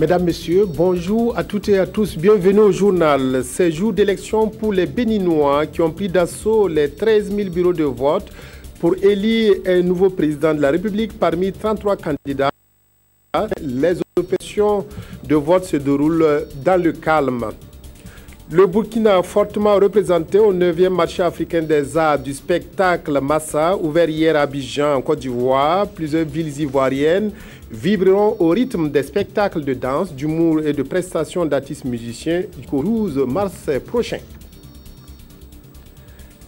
Mesdames, Messieurs, bonjour à toutes et à tous. Bienvenue au journal. Ces jours d'élection pour les Béninois qui ont pris d'assaut les 13 000 bureaux de vote pour élire un nouveau président de la République parmi 33 candidats. Les opérations de vote se déroulent dans le calme. Le Burkina, fortement représenté au 9e marché africain des arts du spectacle Massa, ouvert hier à Abidjan, en Côte d'Ivoire, plusieurs villes ivoiriennes vibreront au rythme des spectacles de danse, d'humour et de prestations d'artistes musiciens jusqu'au 12 mars prochain.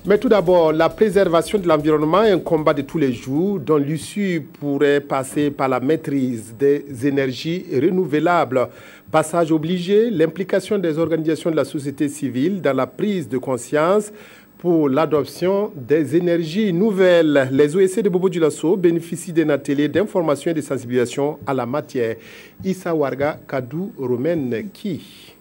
Mais tout d'abord, la préservation de l'environnement est un combat de tous les jours dont l'issue pourrait passer par la maîtrise des énergies renouvelables. Passage obligé, l'implication des organisations de la société civile dans la prise de conscience pour l'adoption des énergies nouvelles. Les OSC de Bobo-Dioulasso bénéficient d'un atelier d'information et de sensibilisation à la matière. Issa Warga Kadou Romaine Ki.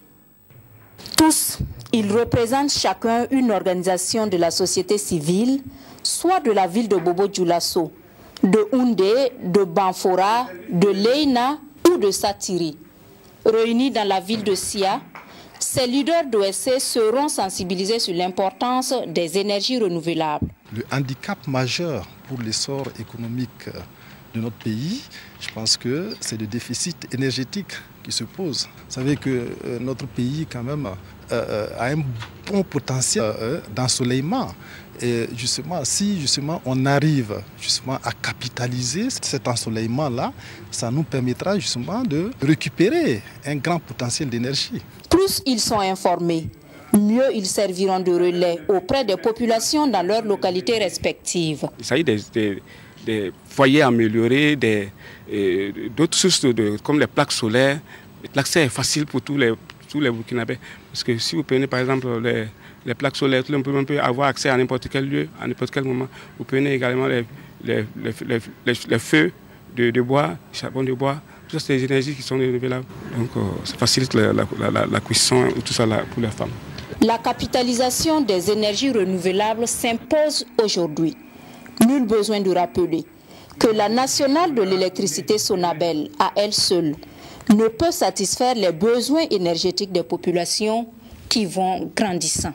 Tous, ils représentent chacun une organisation de la société civile, soit de la ville de Bobo-Dioulasso, de Houndé, de Banfora, de Leina ou de Satiri. Réunis dans la ville de Sia, ces leaders d'OSC seront sensibilisés sur l'importance des énergies renouvelables. Le handicap majeur pour l'essor économique de notre pays, je pense que c'est le déficit énergétique qui se pose. Vous savez que notre pays quand même a un bon potentiel d'ensoleillement. Et justement, si on arrive à capitaliser cet ensoleillement-là, ça nous permettra justement de récupérer un grand potentiel d'énergie. Plus ils sont informés, mieux ils serviront de relais auprès des populations dans leurs localités respectives. Il s'agit des foyers améliorés, d'autres sources comme les plaques solaires. L'accès est facile pour tous les Burkinabés. Parce que si vous prenez par exemple les plaques solaires, tout le monde peut avoir accès à n'importe quel lieu, à n'importe quel moment. Vous prenez également les feux de bois, charbon de bois. Tout ça, c'est des énergies qui sont renouvelables. Donc, ça facilite la cuisson et tout ça pour les femmes. La capitalisation des énergies renouvelables s'impose aujourd'hui. Nul besoin de rappeler que la nationale de l'électricité Sonabel, à elle seule, ne peut satisfaire les besoins énergétiques des populations qui vont grandissant.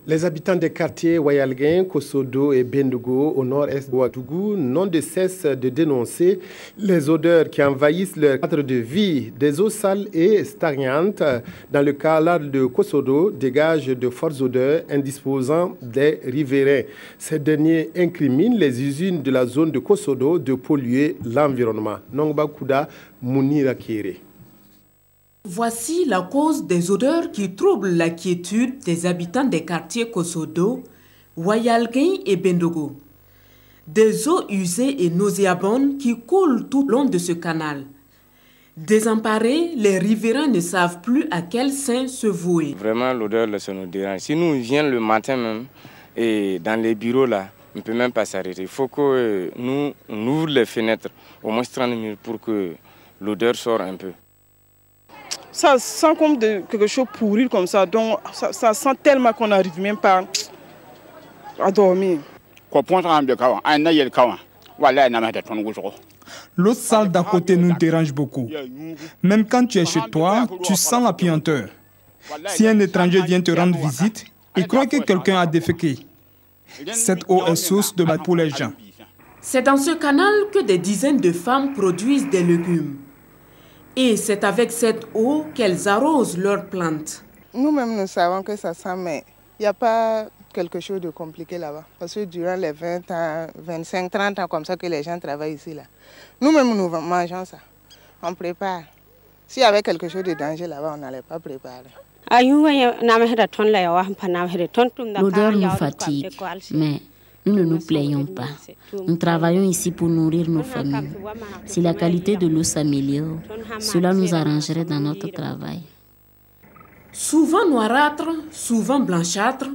Les habitants des quartiers Wayalguin, Kosodo et Bendogo au nord-est de Ouagadougou n'ont de cesse de dénoncer les odeurs qui envahissent leur cadre de vie. Des eaux sales et stagnantes dans le canal de Kosodo dégagent de fortes odeurs indisposant des riverains. Ces derniers incriminent les usines de la zone de Kosodo de polluer l'environnement. Nongba Kouda Mounira Kéré. Voici la cause des odeurs qui troublent la quiétude des habitants des quartiers Kosodo, Wayalguin et Bendogo. Des eaux usées et nauséabondes qui coulent tout le long de ce canal. Désemparés, les riverains ne savent plus à quel saint se vouer. Vraiment, l'odeur, ça nous dérange. Si nous venons le matin même, et dans les bureaux là, on ne peut même pas s'arrêter. Il faut que nous ouvrions les fenêtres au moins 30 minutes pour que l'odeur sorte un peu. Ça sent comme quelque chose pourri comme ça, donc ça sent tellement qu'on n'arrive même pas à dormir. L'eau sale d'à côté nous dérange beaucoup. Même quand tu es chez toi, tu sens la puanteur. Si un étranger vient te rendre visite, il croit que quelqu'un a déféqué. Cette eau est source de mal pour les gens. C'est dans ce canal que des dizaines de femmes produisent des légumes. Et c'est avec cette eau qu'elles arrosent leurs plantes. Nous-mêmes, nous savons que ça sent, mais il n'y a pas quelque chose de compliqué là-bas. Parce que durant les 20 ans, 25, 30 ans comme ça que les gens travaillent ici, là, nous-mêmes, nous mangeons ça. On prépare. S'il y avait quelque chose de danger là-bas, on n'allait pas préparer. L'odeur nous fatigue, mais nous ne nous plaignons pas. Nous travaillons ici pour nourrir nos familles. Si la qualité de l'eau s'améliore, cela nous arrangerait dans notre travail. Souvent noirâtres, souvent blanchâtres,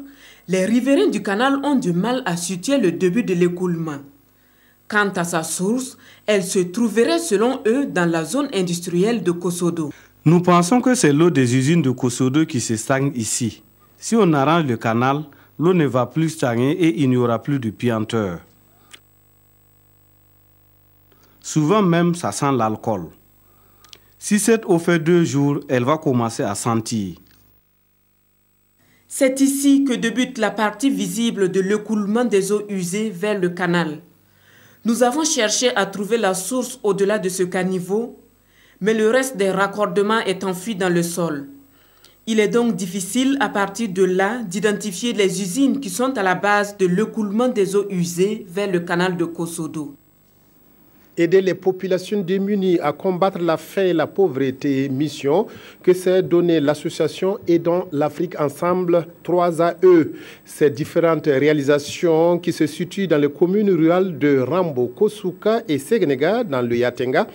les riverains du canal ont du mal à situer le début de l'écoulement. Quant à sa source, elle se trouverait selon eux dans la zone industrielle de Kosodo. Nous pensons que c'est l'eau des usines de Kosodo qui se stagne ici. Si on arrange le canal, l'eau ne va plus stagner et il n'y aura plus de puanteur. Souvent même, ça sent l'alcool. Si cette eau fait 2 jours, elle va commencer à sentir. C'est ici que débute la partie visible de l'écoulement des eaux usées vers le canal. Nous avons cherché à trouver la source au-delà de ce caniveau, mais le reste des raccordements est enfui dans le sol. Il est donc difficile à partir de là d'identifier les usines qui sont à la base de l'écoulement des eaux usées vers le canal de Kosodo. Aider les populations démunies à combattre la faim et la pauvreté, mission que s'est donnée l'association Aidons l'Afrique Ensemble 3AE. Ces différentes réalisations qui se situent dans les communes rurales de Rambo, Kosuka et Segnega dans le Yatenga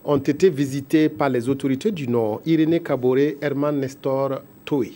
ont été visitées par les autorités du Nord. Irénée Kaboré, Herman Nestor Toé.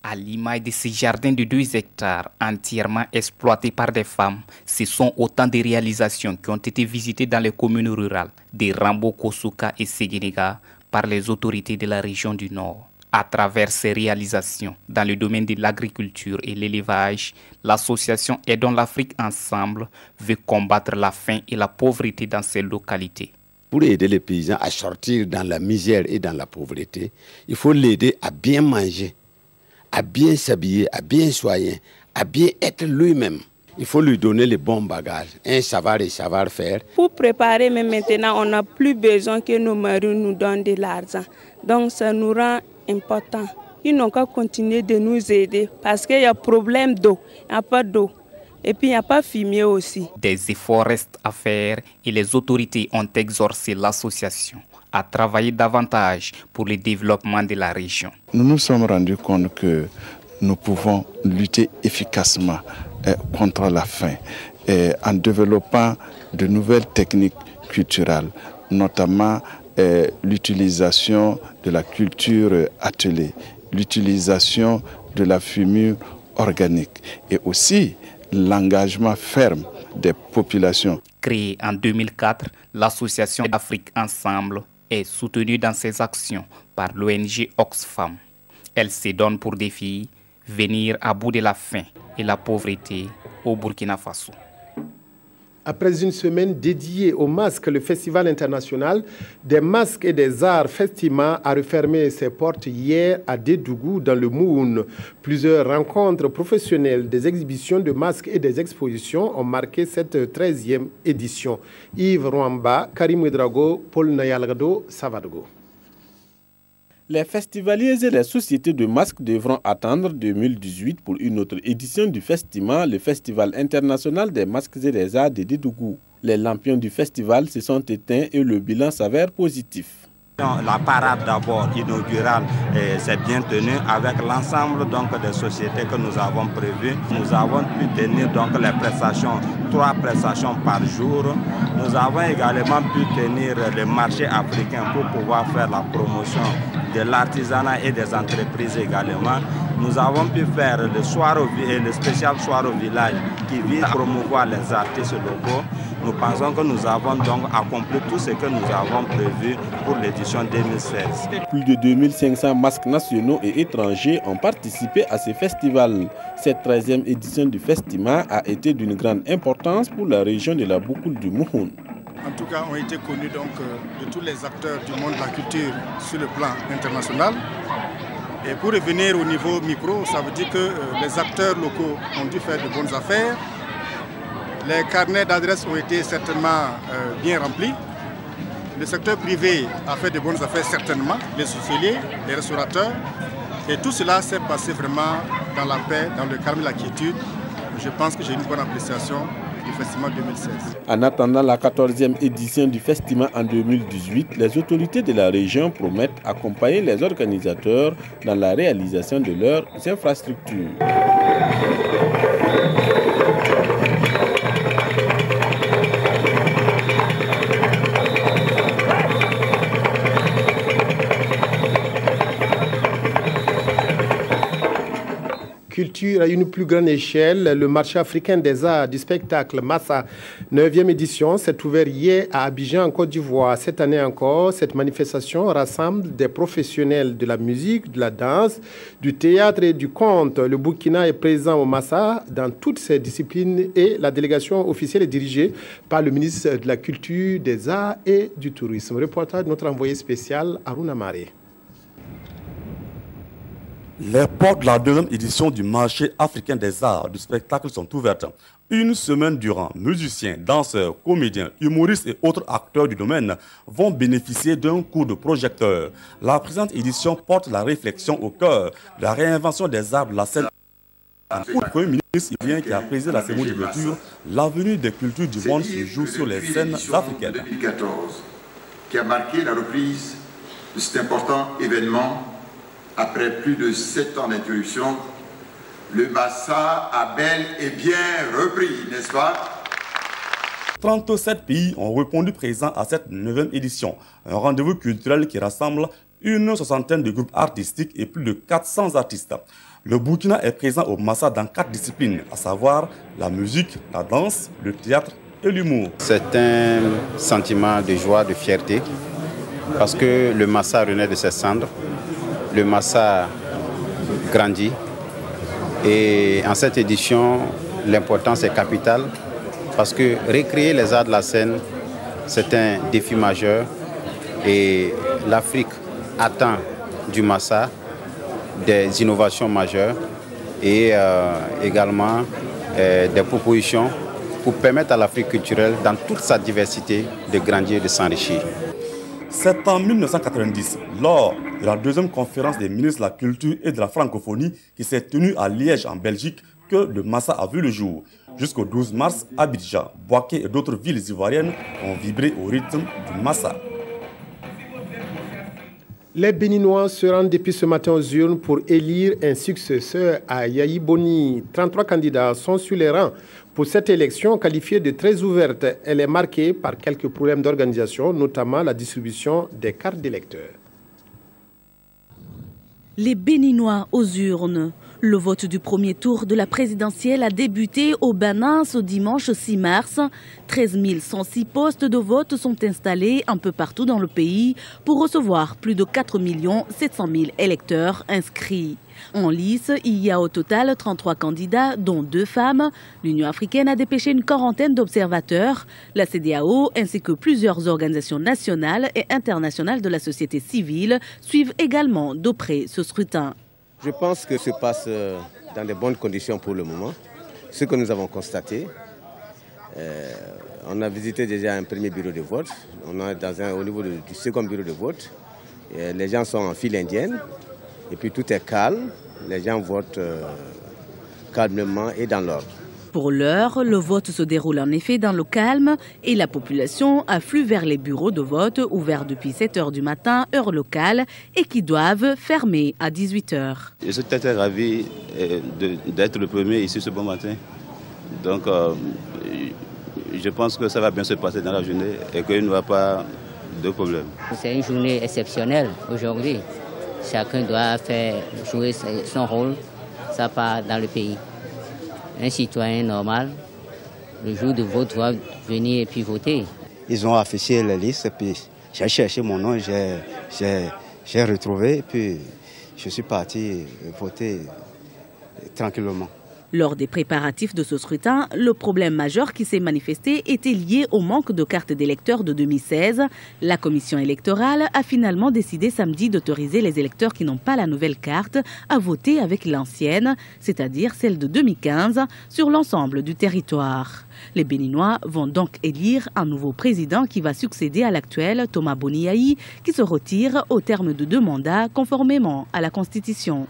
À l'image de ces jardins de 2 hectares entièrement exploités par des femmes, ce sont autant de réalisations qui ont été visitées dans les communes rurales de Rambo, Kosuka et Segnega par les autorités de la région du Nord. À travers ces réalisations dans le domaine de l'agriculture et l'élevage, l'association Aidons l'Afrique Ensemble veut combattre la faim et la pauvreté dans ces localités. Pour aider les paysans à sortir dans la misère et dans la pauvreté, il faut l'aider à bien manger, à bien s'habiller, à bien soigner, à bien être lui-même. Il faut lui donner les bons bagages, un savoir et savoir-faire. Pour préparer, mais maintenant, on n'a plus besoin que nos maris nous donnent de l'argent. Donc ça nous rend important. Ils n'ont qu'à continuer de nous aider parce qu'il y a problème d'eau, il n'y a pas d'eau. Et puis il n'y a pas de fumier aussi. Des efforts restent à faire et les autorités ont exhorcé l'association à travailler davantage pour le développement de la région. Nous nous sommes rendus compte que nous pouvons lutter efficacement contre la faim en développant de nouvelles techniques culturelles, notamment l'utilisation de la culture attelée, l'utilisation de la fumure organique et aussi l'engagement ferme des populations. Créée en 2004, l'association Afrique Ensemble est soutenue dans ses actions par l'ONG Oxfam. Elle se donne pour défi venir à bout de la faim et la pauvreté au Burkina Faso. Après une semaine dédiée aux masques, le Festival international des masques et des arts Festima a refermé ses portes hier à Dédougou dans le Moun. Plusieurs rencontres professionnelles, des exhibitions de masques et des expositions ont marqué cette 13e édition. Yves Rwamba, Karim Ouedraogo, Paul Nayalgado, Savadogo. Les festivaliers et les sociétés de masques devront attendre 2018 pour une autre édition du Festima, le Festival international des masques et des arts de Dédougou. Les lampions du festival se sont éteints et le bilan s'avère positif. La parade d'abord inaugurale s'est bien tenue avec l'ensemble des sociétés que nous avons prévues. Nous avons pu tenir les prestations, 3 prestations par jour. Nous avons également pu tenir le marché africain pour pouvoir faire la promotion de l'artisanat et des entreprises également. Nous avons pu faire le spécial soir au village qui vise à promouvoir les artistes locaux. Nous pensons que nous avons donc accompli tout ce que nous avons prévu pour l'édition 2016. Plus de 2500 masques nationaux et étrangers ont participé à ce festival. Cette 13e édition du Festima a été d'une grande importance pour la région de la Boukoul du Mouhoun. En tout cas, ont été connus de tous les acteurs du monde de la culture sur le plan international. Et pour revenir au niveau micro, ça veut dire que les acteurs locaux ont dû faire de bonnes affaires. Les carnets d'adresses ont été certainement bien remplis. Le secteur privé a fait de bonnes affaires certainement, les hôteliers, les restaurateurs. Et tout cela s'est passé vraiment dans la paix, dans le calme et la quiétude. Je pense que j'ai une bonne appréciation du festival 2016. En attendant la 14e édition du festival en 2018, les autorités de la région promettent accompagner les organisateurs dans la réalisation de leurs infrastructures. Culture à une plus grande échelle, le marché africain des arts du spectacle Massa 9e édition s'est ouvert hier à Abidjan en Côte d'Ivoire. Cette année encore, cette manifestation rassemble des professionnels de la musique, de la danse, du théâtre et du conte. Le Burkina est présent au Massa dans toutes ces disciplines et la délégation officielle est dirigée par le ministre de la Culture, des Arts et du Tourisme. Reportage de notre envoyé spécial Aruna Maré. Les portes de la 2e édition du marché africain des arts du spectacle sont ouvertes. Une semaine durant, musiciens, danseurs, comédiens, humoristes et autres acteurs du domaine vont bénéficier d'un coup de projecteur. La présente édition porte la réflexion au cœur de la réinvention des arts de la scène. Le Premier ministre ivoirien qui a présidé la cérémonie de clôture, l'avenue des cultures du monde se joue sur les scènes africaines. 2014, qui a marqué la reprise de cet important événement. Après plus de 7 ans d'interruption, le Massa a bel et bien repris, n'est-ce pas? 37 pays ont répondu présents à cette 9e édition, un rendez-vous culturel qui rassemble une soixantaine de groupes artistiques et plus de 400 artistes. Le Burkina est présent au Massa dans 4 disciplines, à savoir la musique, la danse, le théâtre et l'humour. C'est un sentiment de joie, de fierté, parce que le Massa renaît de ses cendres. Le Massa grandit et en cette édition, l'importance est capitale parce que recréer les arts de la scène, c'est un défi majeur et l'Afrique attend du Massa des innovations majeures et également des propositions pour permettre à l'Afrique culturelle, dans toute sa diversité, de grandir et de s'enrichir. C'est en 1990, lors de la 2e conférence des ministres de la Culture et de la Francophonie qui s'est tenue à Liège en Belgique que le Massa a vu le jour. Jusqu'au 12 mars, Abidjan, Bouaké et d'autres villes ivoiriennes ont vibré au rythme du Massa. Les Béninois se rendent depuis ce matin aux urnes pour élire un successeur à Yayi Boni. 33 candidats sont sur les rangs pour cette élection qualifiée de très ouverte. Elle est marquée par quelques problèmes d'organisation, notamment la distribution des cartes d'électeurs. Les Béninois aux urnes. Le vote du premier tour de la présidentielle a débuté au Bénin ce dimanche 6 mars. 13 106 postes de vote sont installés un peu partout dans le pays pour recevoir plus de 4 700 000 électeurs inscrits. En lice, il y a au total 33 candidats, dont 2 femmes. L'Union africaine a dépêché une quarantaine d'observateurs. La CEDEAO ainsi que plusieurs organisations nationales et internationales de la société civile suivent également de près ce scrutin. Je pense que se passe dans de bonnes conditions pour le moment. Ce que nous avons constaté, on a visité déjà un premier bureau de vote. On est au niveau du second bureau de vote. Les gens sont en file indienne. Et puis tout est calme. Les gens votent calmement et dans l'ordre. Pour l'heure, le vote se déroule en effet dans le calme et la population afflue vers les bureaux de vote ouverts depuis 7 h du matin, heure locale, et qui doivent fermer à 18 h. Je suis très ravi d'être le premier ici ce bon matin. Donc, je pense que ça va bien se passer dans la journée et qu'il n'y aura pas de problème. C'est une journée exceptionnelle aujourd'hui. Chacun doit jouer son rôle, sa part dans le pays. Un citoyen normal, le jour de vote, doit venir et puis voter. Ils ont affiché les listes et puis j'ai cherché mon nom, j'ai retrouvé et puis je suis parti voter tranquillement. Lors des préparatifs de ce scrutin, le problème majeur qui s'est manifesté était lié au manque de cartes d'électeurs de 2016. La commission électorale a finalement décidé samedi d'autoriser les électeurs qui n'ont pas la nouvelle carte à voter avec l'ancienne, c'est-à-dire celle de 2015, sur l'ensemble du territoire. Les Béninois vont donc élire un nouveau président qui va succéder à l'actuel Thomas Boni Yayi, qui se retire au terme de 2 mandats conformément à la Constitution.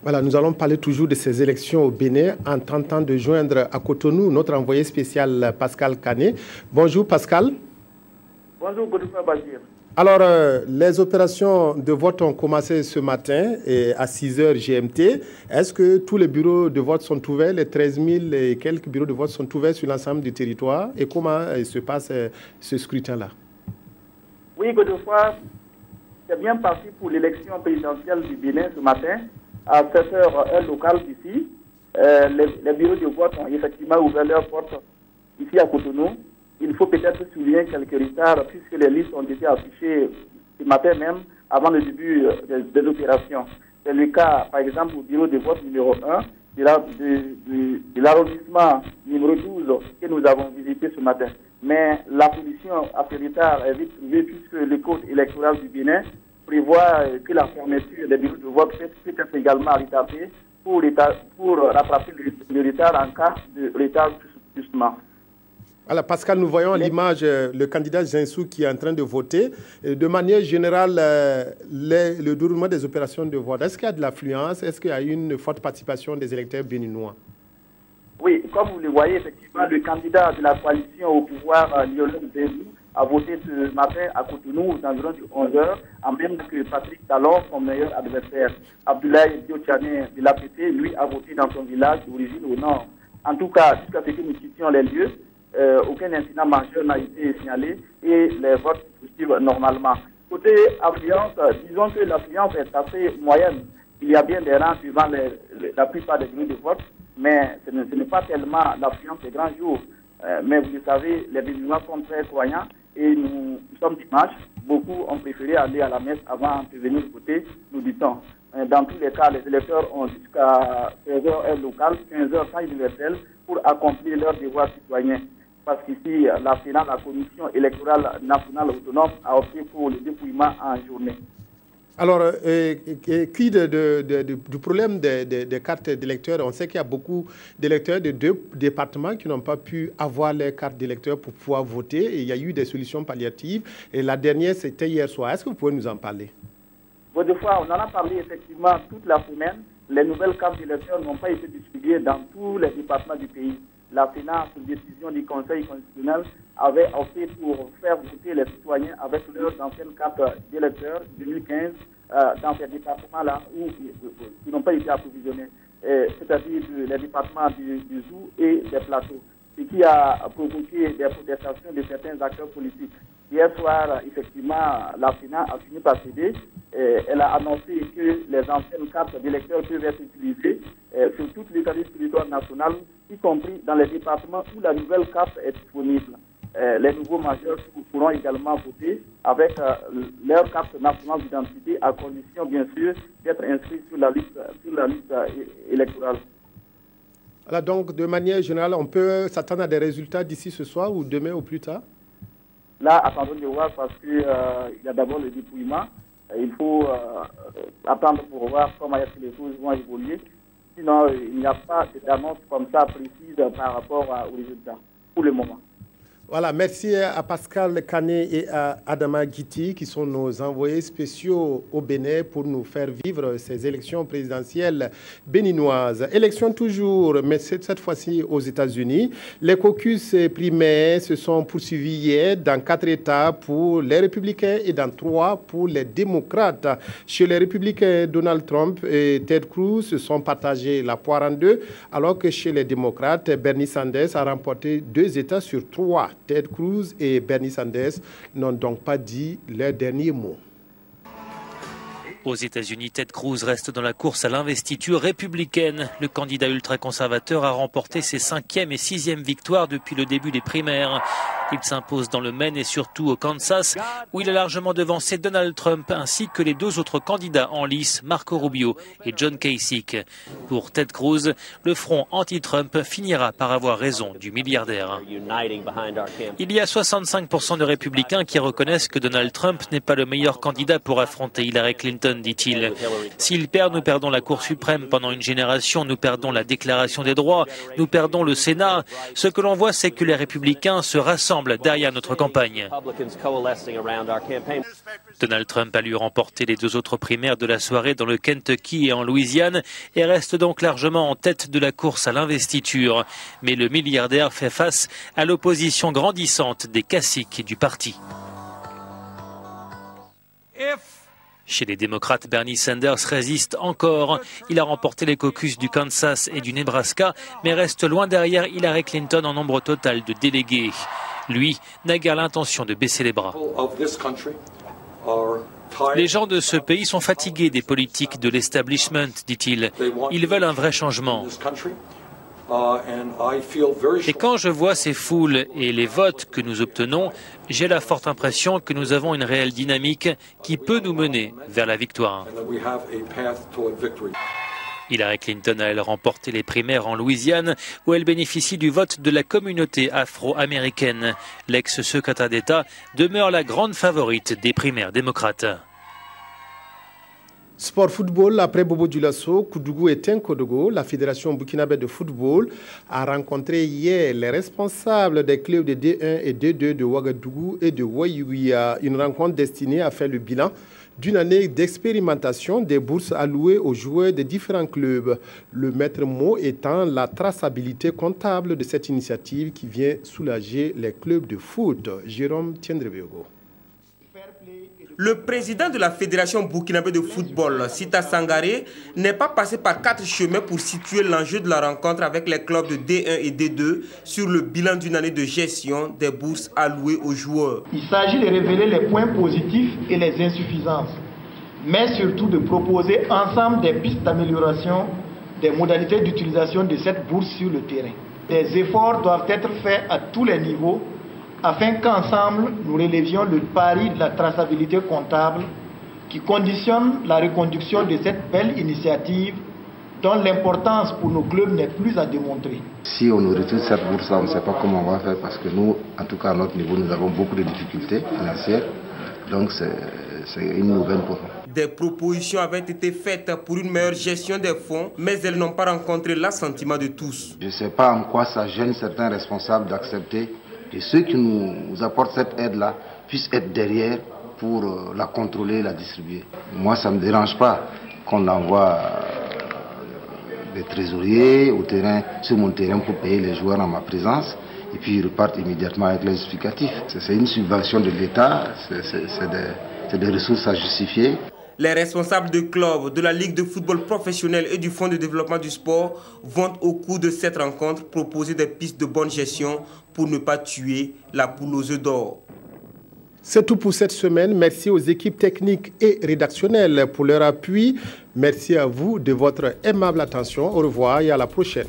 Voilà, nous allons parler toujours de ces élections au Bénin en tentant de joindre à Cotonou notre envoyé spécial Pascal Kané. Bonjour Pascal. Bonjour Godefroid Bachir. Alors, les opérations de vote ont commencé ce matin à 6h GMT. Est-ce que tous les bureaux de vote sont ouverts, les 13 000 et quelques bureaux de vote sont ouverts sur l'ensemble du territoire? Et comment se passe ce scrutin-là? Oui, Godefroid, c'est bien parti pour l'élection présidentielle du Bénin ce matin. À 7h, heure locale d'ici, les bureaux de vote ont effectivement ouvert leurs portes ici à Cotonou. Il faut peut-être souligner quelques retards puisque les listes ont été affichées ce matin même avant le début des opérations. C'est le cas, par exemple, au bureau de vote numéro 1 de l'arrondissement numéro 12 que nous avons visité ce matin. Mais la solution à ce retard est vite trouvée puisque le code électoral du Bénin prévoit que la fermeture des bureaux de vote peut être également retardée pour rattraper le retard en cas de retard justement. Alors Pascal, nous voyons à l'image le candidat Jinsou qui est en train de voter. De manière générale, le déroulement des opérations de vote, est-ce qu'il y a de l'affluence? Est-ce qu'il y a une forte participation des électeurs béninois? Oui, comme vous le voyez, effectivement, le candidat de la coalition au pouvoir, Lionel Jinsou, a voté ce matin à Cotonou aux environs de 11h, en même temps que Patrick Talon, son meilleur adversaire. Abdoulaye Diotchané de l'APT, lui, a voté dans son village d'origine au nord. En tout cas, jusqu'à ce que nous quittions les lieux, aucun incident majeur n'a été signalé et les votes poursuivent normalement. Côté affluence, disons que l'affluence est assez moyenne. Il y a bien des rangs suivant la plupart des bureaux de vote, mais ce n'est pas tellement l'affluence des grands jours. Mais vous le savez, les Béninois sont très croyants et nous sommes dimanche. Beaucoup ont préféré aller à la messe avant de venir voter, nous dit-on. Dans tous les cas, les électeurs ont jusqu'à 16h heure locale, 15h temps universel pour accomplir leurs devoirs citoyens. Parce qu'ici, la Sénat, la Commission électorale nationale autonome, a opté pour le dépouillement en journée. Alors, quid du problème des cartes d'électeurs? On sait qu'il y a beaucoup d'électeurs de 2 départements qui n'ont pas pu avoir les cartes d'électeurs pour pouvoir voter. Et il y a eu des solutions palliatives. Et la dernière, c'était hier soir. Est-ce que vous pouvez nous en parler? Deux fois, on en a parlé effectivement toute la semaine. Les nouvelles cartes d'électeurs n'ont pas été distribuées dans tous les départements du pays. La Sénat, sous décision du Conseil constitutionnel, avait opté pour faire voter les citoyens avec leurs anciennes cartes d'électeurs 2015 dans ces départements-là qui n'ont pas été approvisionnés, c'est-à-dire les départements du Zou et des plateaux, ce qui a provoqué des protestations de certains acteurs politiques. Hier soir, effectivement, la Sénat a fini par céder. Elle a annoncé que les anciennes cartes d'électeurs peuvent être utilisées sur toutes les cartes du territoire national, y compris dans les départements où la nouvelle carte est disponible. Les nouveaux majeurs pourront également voter avec leur carte nationale d'identité, à condition, bien sûr, d'être inscrits sur la liste électorale. Alors donc, de manière générale, on peut s'attendre à des résultats d'ici ce soir ou demain ou plus tard? Là, attendons de voir parce qu'il y a d'abord le dépouillement. Il faut attendre pour voir comment les choses vont évoluer. Sinon, il n'y a pas d'annonce comme ça précise par rapport aux résultats pour le moment. Voilà, merci à Pascal Kané et à Adama Guiti qui sont nos envoyés spéciaux au Bénin pour nous faire vivre ces élections présidentielles béninoises. Élections toujours, mais cette fois-ci aux États-Unis. Les caucus primaires se sont poursuivis hier dans 4 États pour les républicains et dans 3 pour les démocrates. Chez les républicains, Donald Trump et Ted Cruz se sont partagés la poire en 2, alors que chez les démocrates, Bernie Sanders a remporté 2 États sur 3. Ted Cruz et Bernie Sanders n'ont donc pas dit leur dernier mot. Aux États-Unis, Ted Cruz reste dans la course à l'investiture républicaine. Le candidat ultra-conservateur a remporté ses 5e et 6e victoires depuis le début des primaires. Il s'impose dans le Maine et surtout au Kansas, où il a largement devancé Donald Trump ainsi que les 2 autres candidats en lice, Marco Rubio et John Kasich. Pour Ted Cruz, le front anti-Trump finira par avoir raison du milliardaire. Il y a 65% de républicains qui reconnaissent que Donald Trump n'est pas le meilleur candidat pour affronter Hillary Clinton, dit-il. S'il perd, nous perdons la Cour suprême pendant une génération, nous perdons la Déclaration des droits, nous perdons le Sénat. Ce que l'on voit, c'est que les républicains se rassemblent ensemble derrière notre campagne. Donald Trump a lui remporté les 2 autres primaires de la soirée dans le Kentucky et en Louisiane et reste donc largement en tête de la course à l'investiture. Mais le milliardaire fait face à l'opposition grandissante des caciques du parti. Chez les démocrates, Bernie Sanders résiste encore. Il a remporté les caucus du Kansas et du Nebraska, mais reste loin derrière Hillary Clinton en nombre total de délégués. Lui n'a guère l'intention de baisser les bras. Les gens de ce pays sont fatigués des politiques de l'establishment, dit-il. Ils veulent un vrai changement. Et quand je vois ces foules et les votes que nous obtenons, j'ai la forte impression que nous avons une réelle dynamique qui peut nous mener vers la victoire. Hillary Clinton a elle remporté les primaires en Louisiane où elle bénéficie du vote de la communauté afro-américaine. L'ex-secrétaire d'État demeure la grande favorite des primaires démocrates. Sport football, après Bobo Dioulasso, Koudougou et Tenkodogo, la Fédération burkinabé de football a rencontré hier les responsables des clubs de D1 et D2 de Ouagadougou et de Wayouia. Une rencontre destinée à faire le bilan d'une année d'expérimentation des bourses allouées aux joueurs des différents clubs. Le maître mot étant la traçabilité comptable de cette initiative qui vient soulager les clubs de foot. Jérôme Tiendrebego. Le président de la Fédération burkinabé de football, Sita Sangaré, n'est pas passé par 4 chemins pour situer l'enjeu de la rencontre avec les clubs de D1 et D2 sur le bilan d'une année de gestion des bourses allouées aux joueurs. Il s'agit de révéler les points positifs et les insuffisances, mais surtout de proposer ensemble des pistes d'amélioration des modalités d'utilisation de cette bourse sur le terrain. Des efforts doivent être faits à tous les niveaux afin qu'ensemble, nous relevions le pari de la traçabilité comptable qui conditionne la reconduction de cette belle initiative dont l'importance pour nos clubs n'est plus à démontrer. Si on nous retire cette bourse, on ne sait pas comment on va faire parce que nous, en tout cas à notre niveau, nous avons beaucoup de difficultés financières. Donc c'est une nouvelle pour nous. Des propositions avaient été faites pour une meilleure gestion des fonds, mais elles n'ont pas rencontré l'assentiment de tous. Je ne sais pas en quoi ça gêne certains responsables d'accepter que ceux qui nous apportent cette aide-là puissent être derrière pour la contrôler et la distribuer. Moi, ça ne me dérange pas qu'on envoie des trésoriers au terrain, sur mon terrain pour payer les joueurs en ma présence et puis ils repartent immédiatement avec les justificatifs. C'est une subvention de l'État, c'est des ressources à justifier. Les responsables de clubs, de la Ligue de football professionnel et du Fonds de développement du sport vont au cours de cette rencontre proposer des pistes de bonne gestion pour ne pas tuer la poule aux œufs d'or. C'est tout pour cette semaine. Merci aux équipes techniques et rédactionnelles pour leur appui. Merci à vous de votre aimable attention. Au revoir et à la prochaine.